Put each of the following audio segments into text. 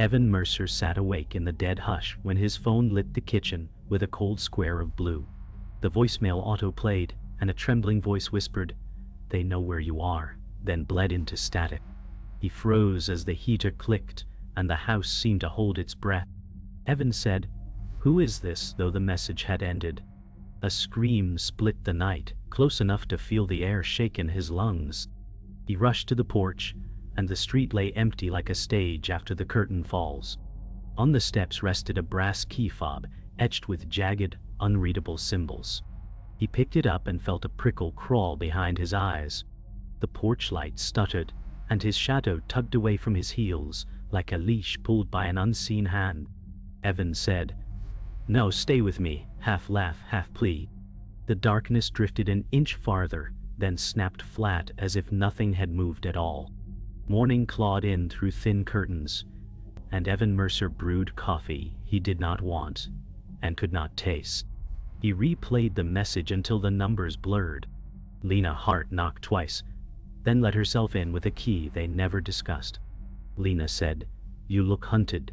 Evan Mercer sat awake in the dead hush when his phone lit the kitchen with a cold square of blue. The voicemail auto-played, and a trembling voice whispered, "They know where you are," then bled into static. He froze as the heater clicked, and the house seemed to hold its breath. Evan said, "Who is this?" though the message had ended. A scream split the night, close enough to feel the air shake in his lungs. He rushed to the porch, and the street lay empty like a stage after the curtain falls. On the steps rested a brass key fob, etched with jagged, unreadable symbols. He picked it up and felt a prickle crawl behind his eyes. The porch light stuttered, and his shadow tugged away from his heels, like a leash pulled by an unseen hand. Evan said, "No, stay with me," half laugh, half plea. The darkness drifted an inch farther, then snapped flat as if nothing had moved at all. Morning clawed in through thin curtains, and Evan Mercer brewed coffee he did not want and could not taste. He replayed the message until the numbers blurred. Lena Hart knocked twice, then let herself in with a key they never discussed. Lena said, "You look hunted,"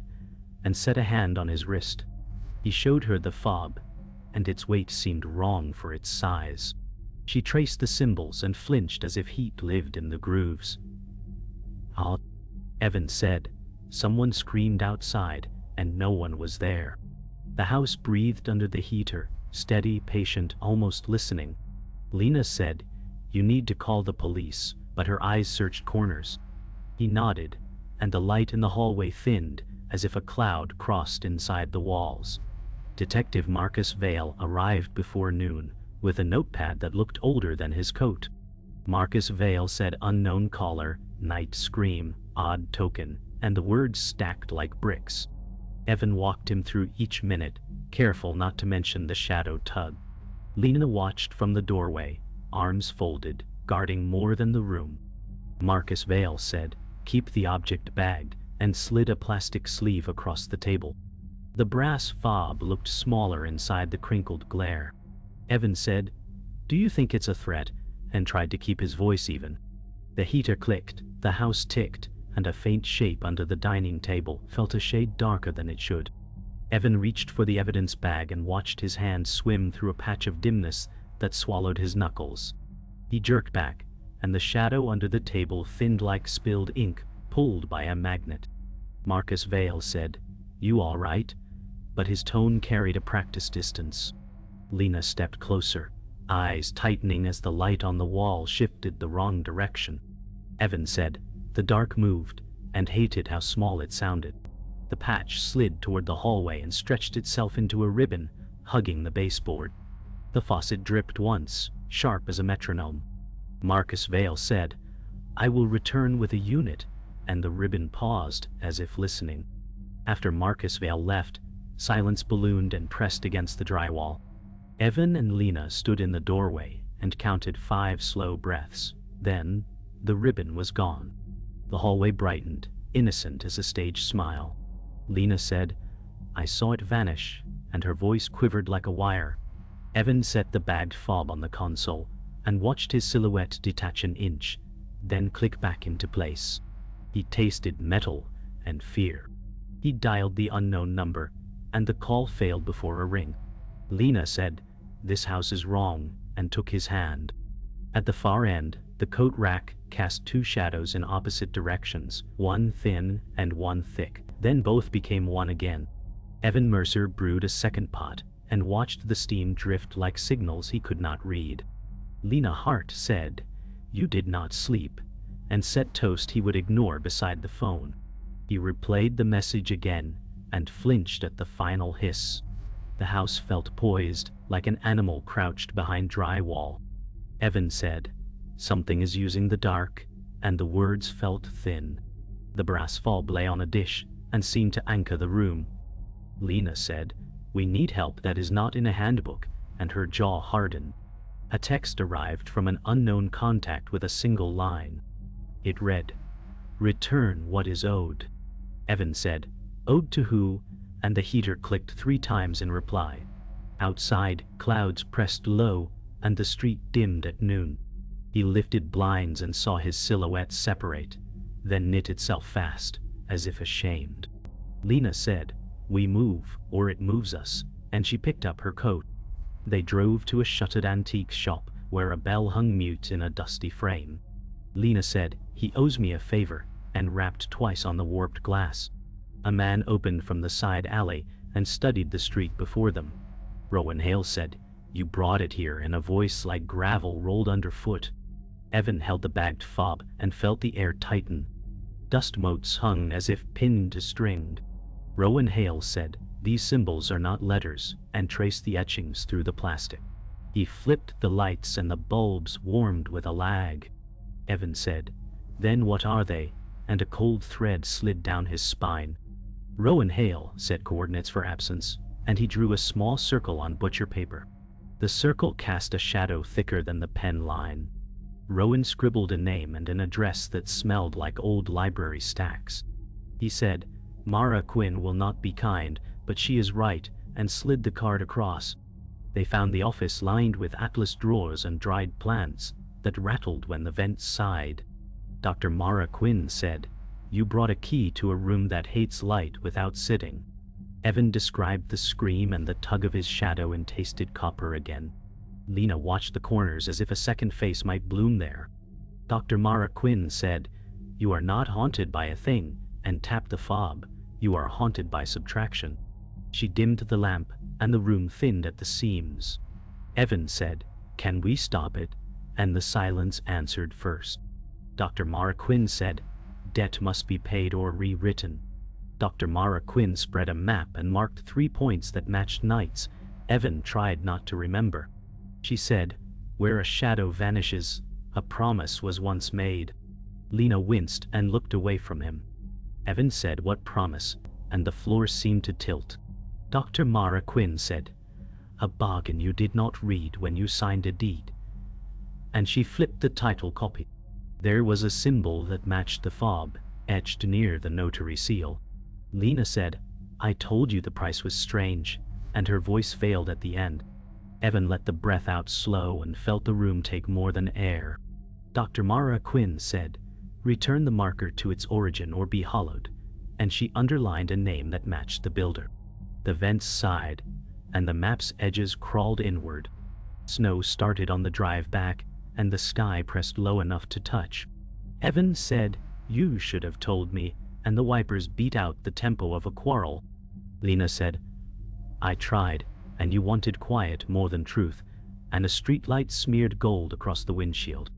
and set a hand on his wrist. He showed her the fob, and its weight seemed wrong for its size. She traced the symbols and flinched as if heat lived in the grooves. "Ah," Evan said. Someone screamed outside, and no one was there. The house breathed under the heater, steady, patient, almost listening. Lena said, "You need to call the police," but her eyes searched corners. He nodded, and the light in the hallway thinned, as if a cloud crossed inside the walls. Detective Marcus Vale arrived before noon, with a notepad that looked older than his coat. Marcus Vale said unknown caller, night scream, odd token, and the words stacked like bricks. Evan walked him through each minute, careful not to mention the shadow tug. Lena watched from the doorway, arms folded, guarding more than the room. Marcus Vale said, "Keep the object bagged," and slid a plastic sleeve across the table. The brass fob looked smaller inside the crinkled glare. Evan said, "Do you think it's a threat?" and tried to keep his voice even. The heater clicked, the house ticked, and a faint shape under the dining table felt a shade darker than it should. Evan reached for the evidence bag and watched his hand swim through a patch of dimness that swallowed his knuckles. He jerked back, and the shadow under the table thinned like spilled ink, pulled by a magnet. Marcus Vale said, "You all right?" But his tone carried a practiced distance. Lena stepped closer, eyes tightening as the light on the wall shifted the wrong direction. Evan said, "The dark moved," and hated how small it sounded. The patch slid toward the hallway and stretched itself into a ribbon, hugging the baseboard. The faucet dripped once, sharp as a metronome. Marcus Vale said, "I will return with a unit," and the ribbon paused, as if listening. After Marcus Vale left, silence ballooned and pressed against the drywall. Evan and Lena stood in the doorway and counted 5 slow breaths. Then, the ribbon was gone. The hallway brightened, innocent as a staged smile. Lena said, "I saw it vanish," and her voice quivered like a wire. Evan set the bagged fob on the console and watched his silhouette detach an inch, then click back into place. He tasted metal and fear. He dialed the unknown number, and the call failed before a ring. Lena said, "This house is wrong," and took his hand. At the far end, the coat rack cast 2 shadows in opposite directions, one thin and one thick, then both became one again. Evan Mercer brewed a second pot and watched the steam drift like signals he could not read. Lena Hart said, "You did not sleep," and set toast he would ignore beside the phone. He replayed the message again and flinched at the final hiss. The house felt poised, like an animal crouched behind drywall. Evan said, "Something is using the dark," and the words felt thin. The brass fob lay on a dish and seemed to anchor the room. Lena said, "We need help that is not in a handbook," and her jaw hardened. A text arrived from an unknown contact with a single line. It read, "Return what is owed." Evan said, "Owed to who?" and the heater clicked 3 times in reply. Outside, clouds pressed low, and the street dimmed at noon. He lifted blinds and saw his silhouette separate, then knit itself fast, as if ashamed. Lena said, "We move, or it moves us," and she picked up her coat. They drove to a shuttered antique shop where a bell hung mute in a dusty frame. Lena said, "He owes me a favor," and rapped twice on the warped glass. A man opened from the side alley and studied the street before them. Rowan Hale said, "You brought it here," and a voice like gravel rolled underfoot. Evan held the bagged fob and felt the air tighten. Dust motes hung as if pinned to string. Rowan Hale said, "These symbols are not letters," and traced the etchings through the plastic. He flipped the lights and the bulbs warmed with a lag. Evan said, "Then what are they?" and a cold thread slid down his spine. Rowan Hale set coordinates for absence, and he drew a small circle on butcher paper. The circle cast a shadow thicker than the pen line. Rowan scribbled a name and an address that smelled like old library stacks. He said, "Mara Quinn will not be kind, but she is right," and slid the card across. They found the office lined with atlas drawers and dried plants that rattled when the vents sighed. Dr. Mara Quinn said, "You brought a key to a room that hates light without sitting." Evan described the scream and the tug of his shadow and tasted copper again. Lena watched the corners as if a second face might bloom there. Dr. Mara Quinn said, "You are not haunted by a thing," and tapped the fob. "You are haunted by subtraction." She dimmed the lamp, and the room thinned at the seams. Evan said, "Can we stop it?" and the silence answered first. Dr. Mara Quinn said, "Debt must be paid or rewritten." Dr. Mara Quinn spread a map and marked 3 points that matched nights. Evan tried not to remember. She said, "Where a shadow vanishes, a promise was once made." Lena winced and looked away from him. Evan said, "What promise?" and the floor seemed to tilt. Dr. Mara Quinn said, "A bargain you did not read when you signed a deed." And she flipped the title copy. There was a symbol that matched the fob, etched near the notary seal. Lena said, "I told you the price was strange," and her voice failed at the end. Evan let the breath out slow and felt the room take more than air. Dr. Mara Quinn said, "Return the marker to its origin or be hollowed," and she underlined a name that matched the builder. The vents sighed, and the map's edges crawled inward. Snow started on the drive back, and the sky pressed low enough to touch. Evan said, "You should have told me," and the wipers beat out the tempo of a quarrel. Lena said, "I tried, and you wanted quiet more than truth," and a streetlight smeared gold across the windshield.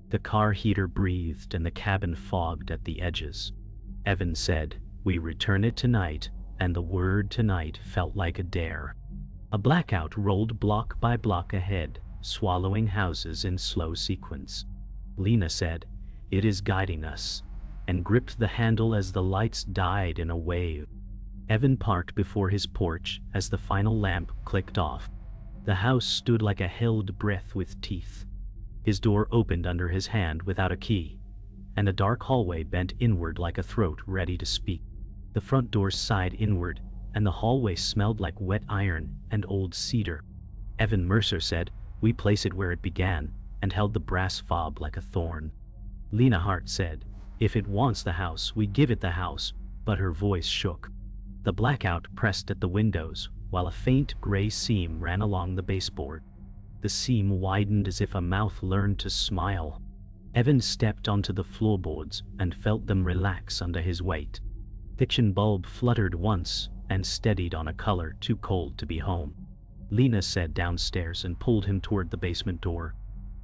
The car heater breathed and the cabin fogged at the edges. Evan said, "We return it tonight," and the word tonight felt like a dare. A blackout rolled block by block ahead, swallowing houses in slow sequence. Lena said, "It is guiding us," and gripped the handle as the lights died in a wave. Evan parked before his porch as the final lamp clicked off. The house stood like a held breath with teeth. His door opened under his hand without a key, and a dark hallway bent inward like a throat ready to speak. The front door sighed inward, and the hallway smelled like wet iron and old cedar. Evan Mercer said, "We place it where it began," and held the brass fob like a thorn. Lena Hart said, "If it wants the house, we give it the house," but her voice shook. The blackout pressed at the windows, while a faint gray seam ran along the baseboard. The seam widened as if a mouth learned to smile. Evan stepped onto the floorboards and felt them relax under his weight. Fiction bulb fluttered once and steadied on a color too cold to be home. Lena said downstairs and pulled him toward the basement door.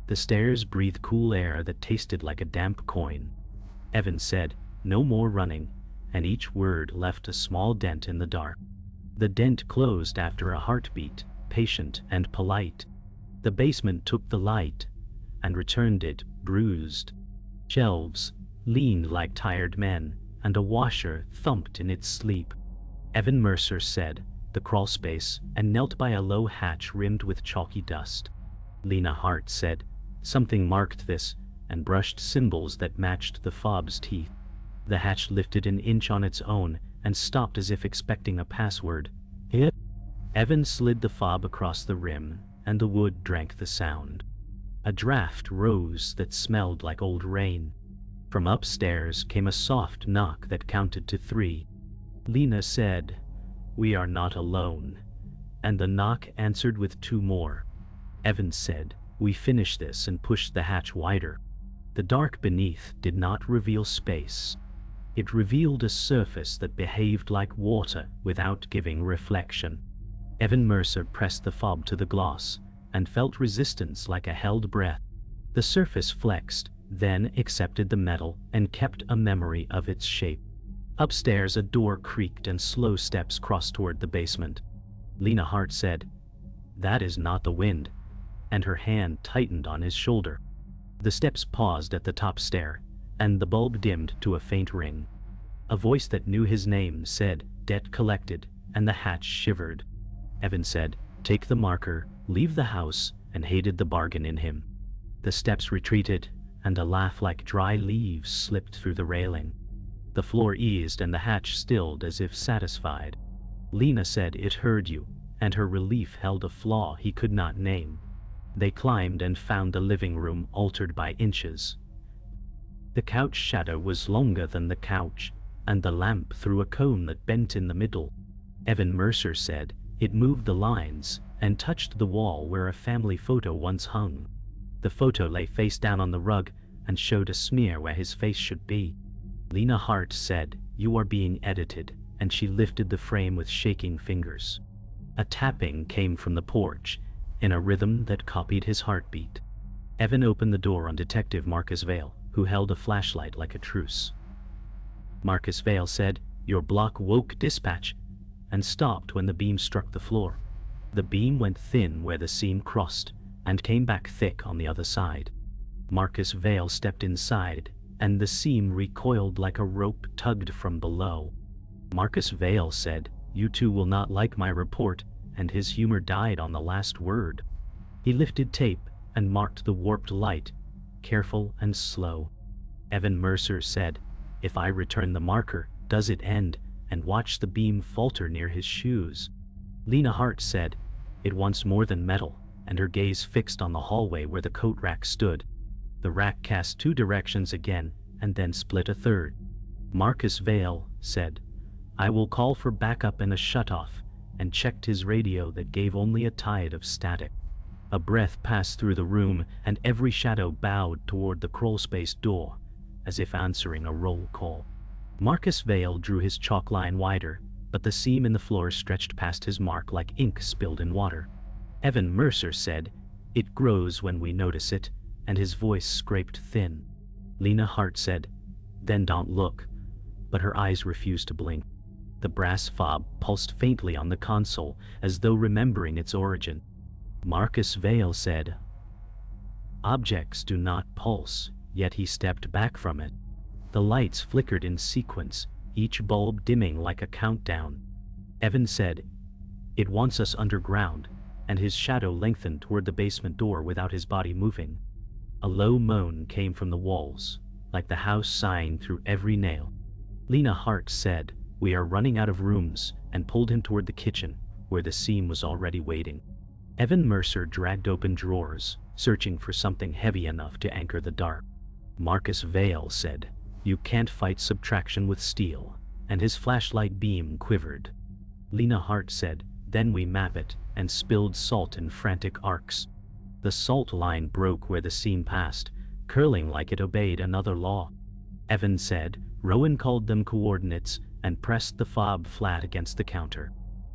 The stairs breathed cool air that tasted like a damp coin. Evan said, "No more running," and each word left a small dent in the dark. The dent closed after a heartbeat, patient and polite. The basement took the light and returned it, bruised. Shelves leaned like tired men, and a washer thumped in its sleep. Evan Mercer said, "The crawl space," and knelt by a low hatch rimmed with chalky dust. Lena Hart said, "Something marked this," and brushed symbols that matched the fob's teeth. The hatch lifted an inch on its own and stopped as if expecting a password. Hit. Evan slid the fob across the rim, and the wood drank the sound. A draft rose that smelled like old rain. From upstairs came a soft knock that counted to 3. Lena said, "We are not alone," and the knock answered with two more. Evan said, "We finish this," and pushed the hatch wider. The dark beneath did not reveal space. It revealed a surface that behaved like water without giving reflection. Evan Mercer pressed the fob to the glass and felt resistance like a held breath. The surface flexed, then accepted the metal and kept a memory of its shape. Upstairs a door creaked and slow steps crossed toward the basement. Lena Hart said, "That is not the wind," and her hand tightened on his shoulder. The steps paused at the top stair, and the bulb dimmed to a faint ring. A voice that knew his name said, "Debt collected," and the hatch shivered. Evan said, "Take the marker, leave the house," and hated the bargain in him. The steps retreated, and a laugh like dry leaves slipped through the railing. The floor eased and the hatch stilled as if satisfied. Lena said, "It heard you," and her relief held a flaw he could not name. They climbed and found the living room altered by inches. The couch shadow was longer than the couch, and the lamp threw a cone that bent in the middle. Evan Mercer said, "It moved the lines and touched the wall where a family photo once hung." The photo lay face down on the rug and showed a smear where his face should be. Lena Hart said, "You are being edited," and she lifted the frame with shaking fingers. A tapping came from the porch, in a rhythm that copied his heartbeat. Evan opened the door on Detective Marcus Vale, who held a flashlight like a truce. Marcus Vale said, "Your block woke dispatch," and stopped when the beam struck the floor. The beam went thin where the seam crossed, and came back thick on the other side. Marcus Vale stepped inside, and the seam recoiled like a rope tugged from below. Marcus Vale said, "You two will not like my report," and his humor died on the last word. He lifted tape and marked the warped light, careful and slow. Evan Mercer said, "If I return the marker, does it end?" and watched the beam falter near his shoes. Lena Hart said, "It wants more than metal," and her gaze fixed on the hallway where the coat rack stood. The rack cast two directions again, and then split a third. Marcus Vale said, "I will call for backup and a shutoff," and checked his radio that gave only a tide of static. A breath passed through the room, and every shadow bowed toward the crawlspace door, as if answering a roll call. Marcus Vale drew his chalk line wider, but the seam in the floor stretched past his mark like ink spilled in water. Evan Mercer said, "It grows when we notice it," and his voice scraped thin. Lena Hart said, "Then don't look," but her eyes refused to blink. The brass fob pulsed faintly on the console, as though remembering its origin. Marcus Vale said, "Objects do not pulse," yet he stepped back from it. The lights flickered in sequence, each bulb dimming like a countdown. Evan said, "It wants us underground," and his shadow lengthened toward the basement door without his body moving. A low moan came from the walls, like the house sighing through every nail. Lena Hart said, "We are running out of rooms," and pulled him toward the kitchen, where the seam was already waiting. Evan Mercer dragged open drawers, searching for something heavy enough to anchor the dark. Marcus Vale said, "You can't fight subtraction with steel," and his flashlight beam quivered. Lena Hart said, "Then we map it," and spilled salt in frantic arcs. The salt line broke where the seam passed, curling like it obeyed another law. Evan said, "Rowan called them coordinates," and pressed the fob flat against the counter.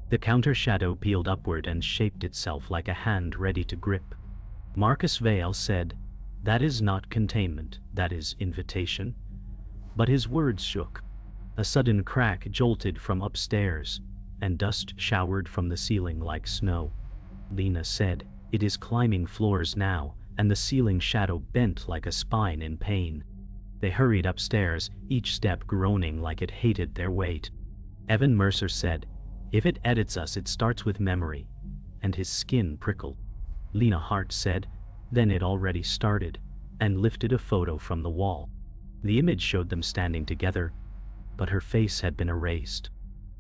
The counter shadow peeled upward and shaped itself like a hand ready to grip. Marcus Vale said, "That is not containment, that is invitation." But his words shook. A sudden crack jolted from upstairs, and dust showered from the ceiling like snow. Lena said, "It is climbing floors now," and the ceiling shadow bent like a spine in pain. They hurried upstairs, each step groaning like it hated their weight. Evan Mercer said, "If it edits us, it starts with memory," and his skin prickled. Lena Hart said, "Then it already started," and lifted a photo from the wall. The image showed them standing together, but her face had been erased.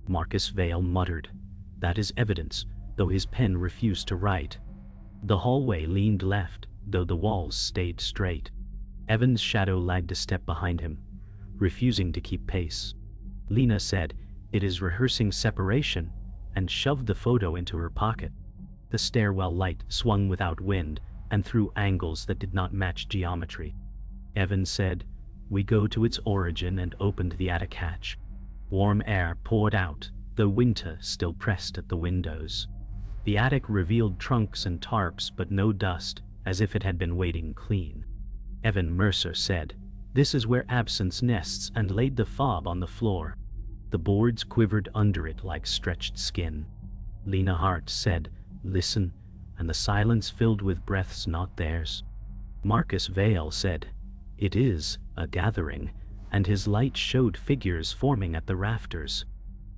Marcus Vale muttered, "That is evidence," though his pen refused to write. The hallway leaned left, though the walls stayed straight. Evan's shadow lagged a step behind him, refusing to keep pace. Lena said, It is rehearsing separation, and shoved the photo into her pocket. The stairwell light swung without wind and through angles that did not match geometry. Evan said, "We go to its origin," and opened the attic hatch. Warm air poured out, though winter still pressed at the windows. The attic revealed trunks and tarps but no dust, as if it had been waiting clean. Evan Mercer said, "This is where absence nests," and laid the fob on the floor. The boards quivered under it like stretched skin. Lena Hart said, "Listen," and the silence filled with breaths not theirs. Marcus Vale said, "It is a gathering," and his light showed figures forming at the rafters.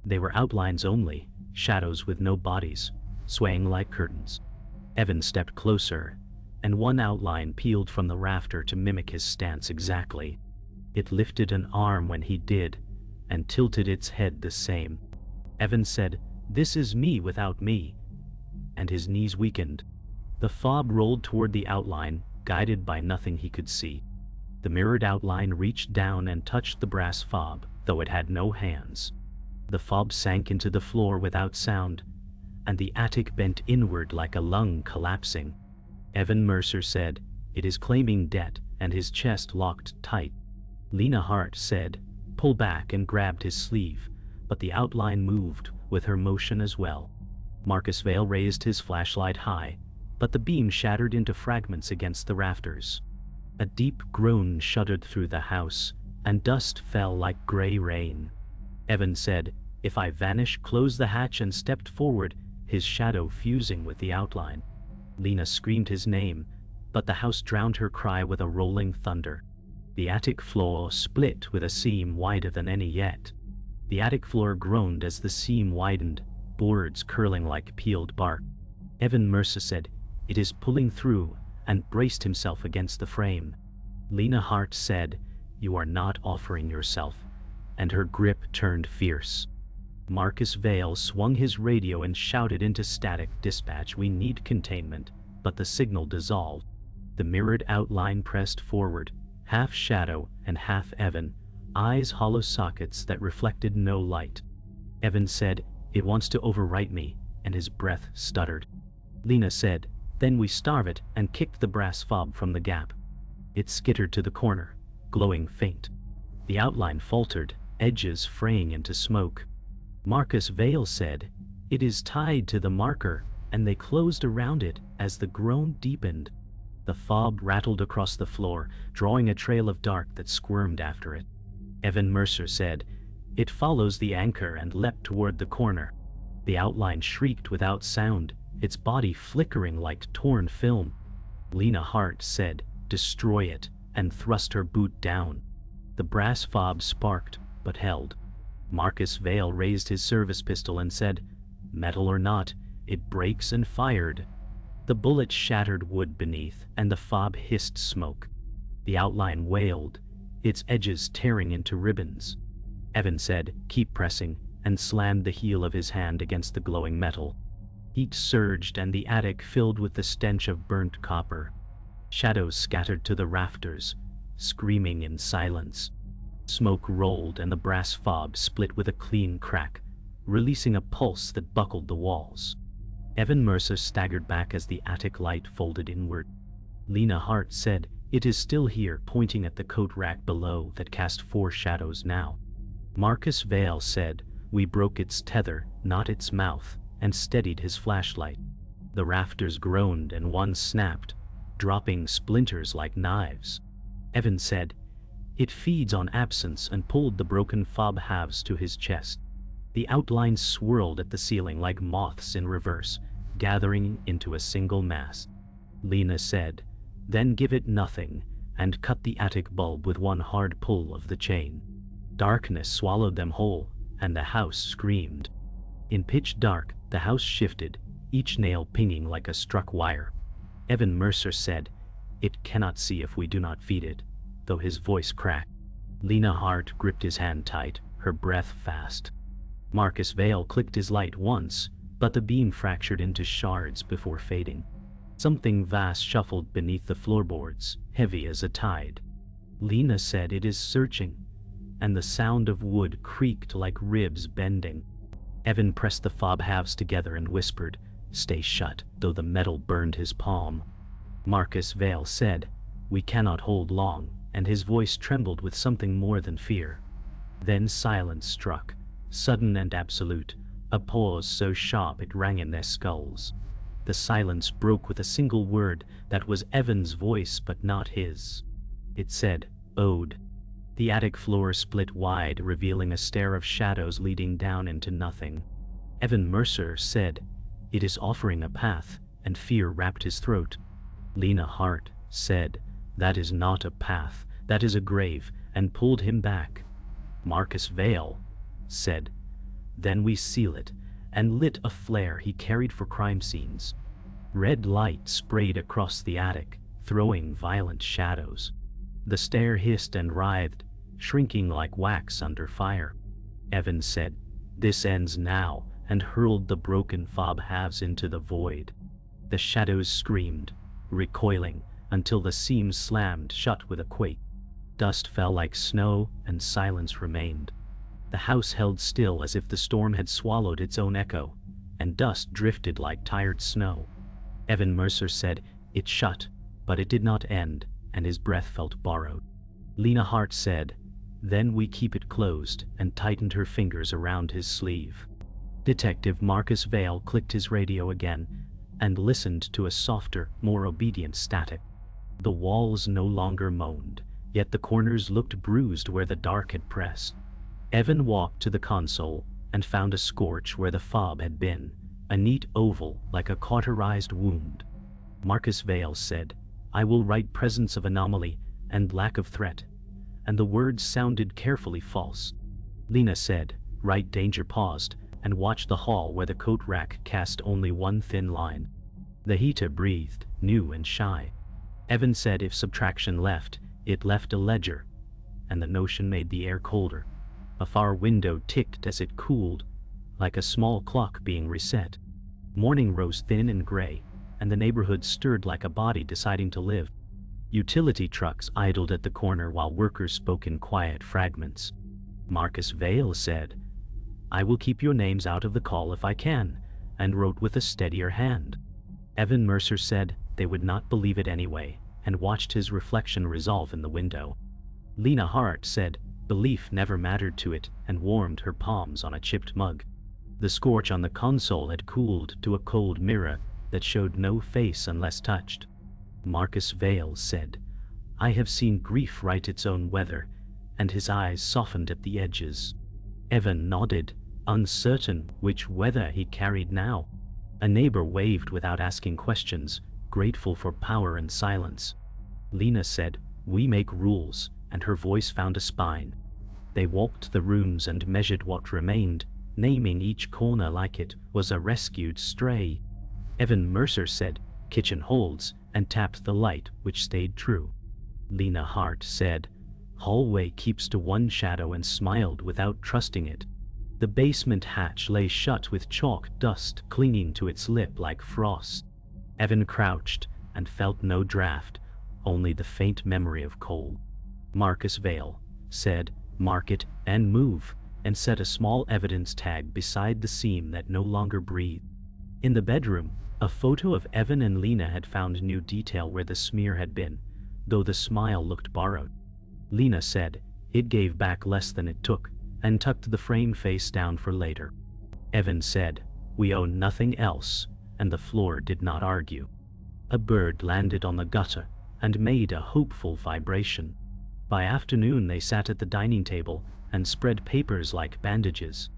They were outlines only, shadows with no bodies, swaying like curtains. Evan stepped closer, and one outline peeled from the rafter to mimic his stance exactly. It lifted an arm when he did, and tilted its head the same. Evan said, "This is me without me," and his knees weakened. The fob rolled toward the outline, guided by nothing he could see. The mirrored outline reached down and touched the brass fob, though it had no hands. The fob sank into the floor without sound, and the attic bent inward like a lung collapsing. Evan Mercer said, "It is claiming debt," and his chest locked tight. Lena Hart said, "Pull back," and grabbed his sleeve, but the outline moved with her motion as well. Marcus Vale raised his flashlight high, but the beam shattered into fragments against the rafters. A deep groan shuddered through the house, and dust fell like gray rain. Evan said, "If I vanish, close the hatch," and stepped forward, his shadow fusing with the outline. Lena screamed his name, but the house drowned her cry with a rolling thunder. The attic floor split with a seam wider than any yet. The attic floor groaned as the seam widened, boards curling like peeled bark. Evan Mercer said, "It is pulling through," and braced himself against the frame. Lena Hart said, "You are not offering yourself," and her grip turned fierce. Marcus Vale swung his radio and shouted into static dispatch, "We need containment," but the signal dissolved. The mirrored outline pressed forward, half shadow and half Evan, eyes hollow sockets that reflected no light. Evan said, "It wants to overwrite me," and his breath stuttered. Lena said, "Then we starve it," and kicked the brass fob from the gap. It skittered to the corner, glowing faint. The outline faltered, edges fraying into smoke. Marcus Vale said, "It is tied to the marker," and they closed around it as the groan deepened. The fob rattled across the floor, drawing a trail of dark that squirmed after it. Evan Mercer said, "It follows the anchor," and leapt toward the corner. The outline shrieked without sound, its body flickering like torn film. Lena Hart said, "Destroy it," and thrust her boot down. The brass fob sparked, but held. Marcus Vale raised his service pistol and said, "Metal or not, it breaks," and fired. The bullet shattered wood beneath, and the fob hissed smoke. The outline wailed, its edges tearing into ribbons. Evan said, "Keep pressing," and slammed the heel of his hand against the glowing metal. Heat surged and the attic filled with the stench of burnt copper. Shadows scattered to the rafters, screaming in silence. Smoke rolled and the brass fob split with a clean crack, releasing a pulse that buckled the walls. Evan Mercer staggered back as the attic light folded inward. Lena Hart said, "It is still here," pointing at the coat rack below that cast 4 shadows now. Marcus Vale said, "We broke its tether, not its mouth," and steadied his flashlight. The rafters groaned and one snapped, dropping splinters like knives. Evan said, "It feeds on absence," and pulled the broken fob halves to his chest. The outlines swirled at the ceiling like moths in reverse, gathering into a single mass. Lena said, "Then give it nothing," and cut the attic bulb with one hard pull of the chain. Darkness swallowed them whole, and the house screamed. In pitch dark, the house shifted, each nail pinging like a struck wire. Evan Mercer said, "It cannot see if we do not feed it," though his voice cracked. Lena Hart gripped his hand tight, her breath fast. Marcus Vale clicked his light once, but the beam fractured into shards before fading. Something vast shuffled beneath the floorboards, heavy as a tide. Lena said, "It is searching," and the sound of wood creaked like ribs bending. Evan pressed the fob halves together and whispered, "Stay shut," though the metal burned his palm. Marcus Vale said, "We cannot hold long," and his voice trembled with something more than fear. Then silence struck, sudden and absolute, a pause so sharp it rang in their skulls. The silence broke with a single word that was Evan's voice but not his. It said, "Ode." The attic floor split wide, revealing a stair of shadows leading down into nothing. Evan Mercer said, "It is offering a path," and fear wrapped his throat. Lena Hart said, "That is not a path, that is a grave," and pulled him back. Marcus Vale said, "Then we seal it," and lit a flare he carried for crime scenes. Red light sprayed across the attic, throwing violent shadows. The stair hissed and writhed, shrinking like wax under fire. Evan said, "This ends now," and hurled the broken fob halves into the void. The shadows screamed, recoiling, until the seams slammed shut with a quake. Dust fell like snow, and silence remained. The house held still as if the storm had swallowed its own echo, and dust drifted like tired snow. Evan Mercer said, "It shut, but it did not end," and his breath felt borrowed. Lena Hart said, "Then we keep it closed," and tightened her fingers around his sleeve. Detective Marcus Vale clicked his radio again, and listened to a softer, more obedient static. The walls no longer moaned, yet the corners looked bruised where the dark had pressed. Evan walked to the console, and found a scorch where the fob had been, a neat oval like a cauterized wound. Marcus Vale said, "I will write presence of anomaly and lack of threat," and the words sounded carefully false. Lena said, "Write danger paused," and watched the hall where the coat rack cast only one thin line. The heater breathed, new and shy. Evan said if subtraction left, it left a ledger, and the notion made the air colder. A far window ticked as it cooled, like a small clock being reset. Morning rose thin and gray, and the neighborhood stirred like a body deciding to live. Utility trucks idled at the corner while workers spoke in quiet fragments. Marcus Vale said, "I will keep your names out of the call if I can," and wrote with a steadier hand. Evan Mercer said they would not believe it anyway, and watched his reflection resolve in the window. Lena Hart said belief never mattered to it, and warmed her palms on a chipped mug. The scorch on the console had cooled to a cold mirror that showed no face unless touched. Marcus Vale said, "I have seen grief write its own weather," and his eyes softened at the edges. Evan nodded, uncertain which weather he carried now. A neighbor waved without asking questions, grateful for power and silence. Lena said, "We make rules," and her voice found a spine. They walked the rooms and measured what remained, naming each corner like it was a rescued stray. Evan Mercer said, "Kitchen holds," and tapped the light, which stayed true. Lena Hart said, "Hallway keeps to one shadow," and smiled without trusting it. The basement hatch lay shut with chalk dust clinging to its lip like frost. Evan crouched and felt no draft, only the faint memory of cold. Marcus Vale said, "Mark it and move," and set a small evidence tag beside the seam that no longer breathed. In the bedroom, a photo of Evan and Lena had found new detail where the smear had been, though the smile looked borrowed. Lena said, "It gave back less than it took," and tucked the frame face down for later. Evan said, "We own nothing else," and the floor did not argue. A bird landed on the gutter and made a hopeful vibration. By afternoon they sat at the dining table and spread papers like bandages.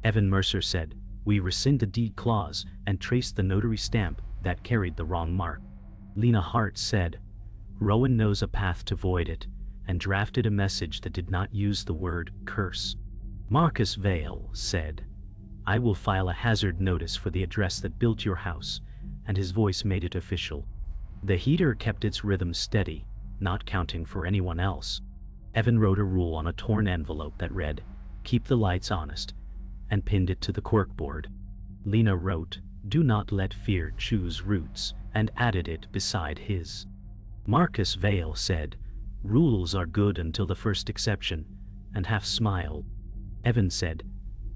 Evan Mercer said, "We rescind the deed clause," and traced the notary stamp that carried the wrong mark. Lena Hart said, "Rowan knows a path to void it," and drafted a message that did not use the word curse. Marcus Vale said, "I will file a hazard notice for the address that built your house," and his voice made it official. The heater kept its rhythm steady, not counting for anyone else. Evan wrote a rule on a torn envelope that read, "Keep the lights honest," and pinned it to the corkboard. Lena wrote, "Do not let fear choose roots," and added it beside his. Marcus Vale said, "Rules are good until the first exception," and half smiled. Evan said,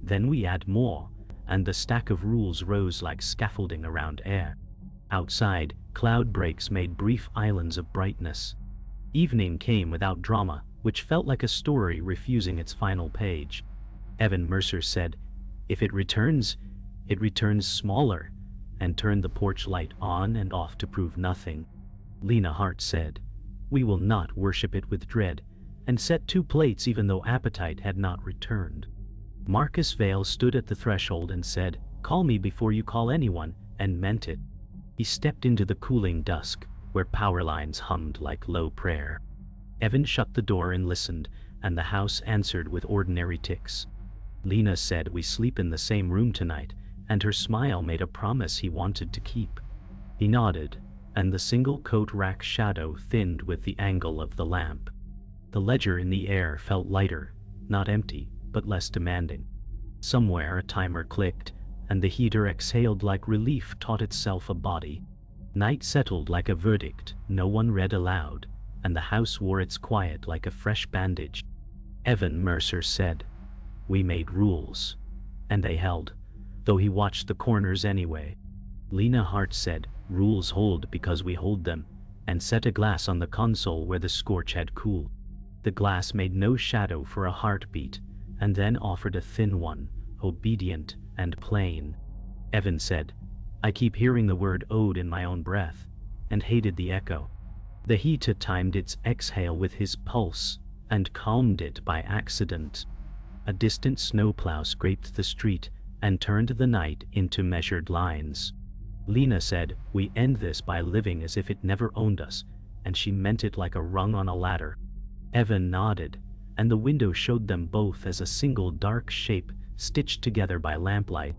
"Then we add more," and the stack of rules rose like scaffolding around air. Outside, cloud breaks made brief islands of brightness. Evening came without drama, which felt like a story refusing its final page. Evan Mercer said, "If it returns smaller," and turned the porch light on and off to prove nothing. Lena Hart said, "We will not worship it with dread," and set 2 plates even though appetite had not returned. Marcus Vale stood at the threshold and said, "Call me before you call anyone," and meant it. He stepped into the cooling dusk, where power lines hummed like low prayer. Evan shut the door and listened, and the house answered with ordinary ticks. Lena said, "We sleep in the same room tonight," and her smile made a promise he wanted to keep. He nodded, and the single coat rack shadow thinned with the angle of the lamp. The ledger in the air felt lighter, not empty, but less demanding. Somewhere a timer clicked, and the heater exhaled like relief taught itself a body. Night settled like a verdict no one read aloud, and the house wore its quiet like a fresh bandage. Evan Mercer said, "We made rules," and they held, though he watched the corners anyway. Lena Hart said, "Rules hold because we hold them," and set a glass on the console where the scorch had cooled. The glass made no shadow for a heartbeat, and then offered a thin one, obedient and plain. Evan said, "I keep hearing the word ode in my own breath," and hated the echo. The heater timed its exhale with his pulse, and calmed it by accident. A distant snowplow scraped the street, and turned the night into measured lines. Lena said, "We end this by living as if it never owned us," and she meant it like a rung on a ladder. Evan nodded, and the window showed them both as a single dark shape stitched together by lamplight.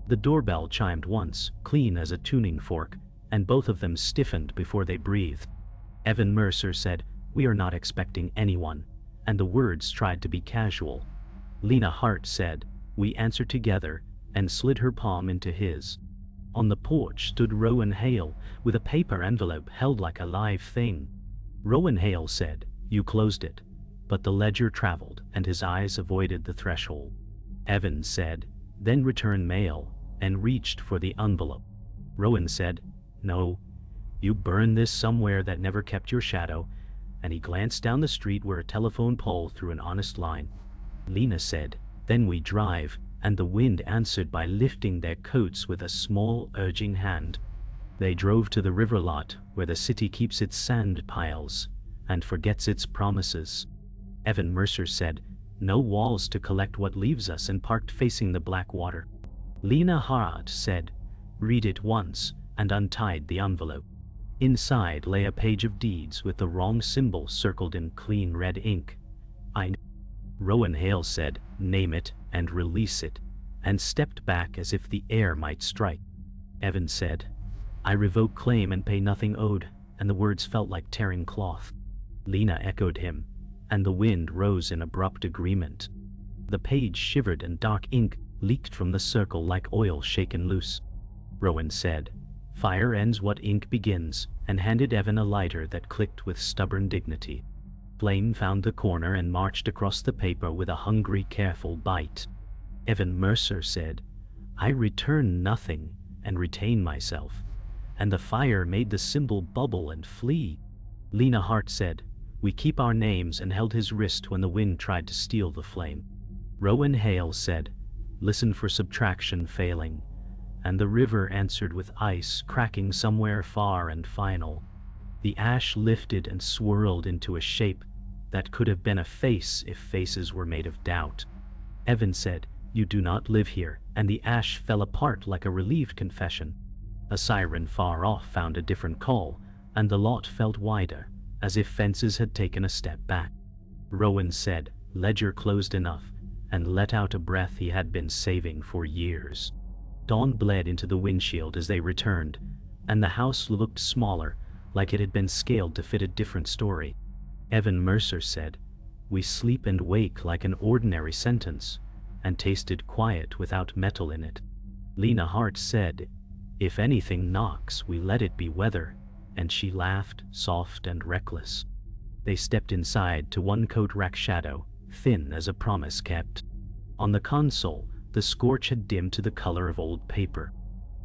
The doorbell chimed once, clean as a tuning fork, and both of them stiffened before they breathed. Evan Mercer said, "We are not expecting anyone," and the words tried to be casual. Lena Hart said, "We answer together," and slid her palm into his. On the porch stood Rowan Hale, with a paper envelope held like a live thing. Rowan Hale said, "You closed it," but the ledger traveled, and his eyes avoided the threshold. Evan said, "Then return mail," and reached for the envelope. Rowan said, "No, you burn this somewhere that never kept your shadow," and he glanced down the street where a telephone pole threw an honest line. Lena said, "Then we drive," and the wind answered by lifting their coats with a small, urging hand. They drove to the river lot, where the city keeps its sand piles, and forgets its promises. Evan Mercer said, "No walls to collect what leaves us," and parked facing the black water. Lena Hart said, "Read it once," and untied the envelope. Inside lay a page of deeds with the wrong symbol circled in clean red ink. Rowan Hale said, "Name it and release it," and stepped back as if the air might strike. Evan said, "I revoke claim and pay nothing owed," and the words felt like tearing cloth. Lena echoed him, and the wind rose in abrupt agreement. The page shivered and dark ink leaked from the circle like oil shaken loose. Rowan said, "Fire ends what ink begins," and handed Evan a lighter that clicked with stubborn dignity. Flame found the corner and marched across the paper with a hungry, careful bite. Evan Mercer said, "I return nothing and retain myself," and the fire made the symbol bubble and flee. Lena Hart said, "We keep our names," and held his wrist when the wind tried to steal the flame. Rowan Hale said, "Listen for subtraction failing," and the river answered with ice cracking somewhere far and final. The ash lifted and swirled into a shape that could have been a face if faces were made of doubt. Evan said, "You do not live here," and the ash fell apart like a relieved confession. A siren far off found a different call, and the lot felt wider, as if fences had taken a step back. Rowan said, "Ledger closed enough," and let out a breath he had been saving for years. Dawn bled into the windshield as they returned, and the house looked smaller, like it had been scaled to fit a different story. Evan Mercer said, "We sleep and wake like an ordinary sentence," and tasted quiet without metal in it. Lena Hart said, "If anything knocks, we let it be weather," and she laughed, soft and reckless. They stepped inside to one coat rack shadow, thin as a promise kept. On the console, the scorch had dimmed to the color of old paper.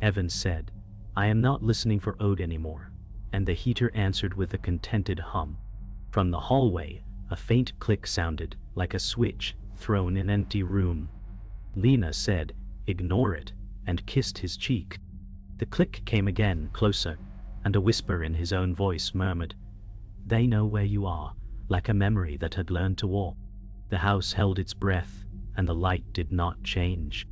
Evan said, "I am not listening for Ode anymore," and the heater answered with a contented hum. From the hallway, a faint click sounded, like a switch thrown in an empty room. Lena said, "Ignore it," and kissed his cheek. The click came again, closer, and a whisper in his own voice murmured, "They know where you are," like a memory that had learned to walk. The house held its breath, and the light did not change.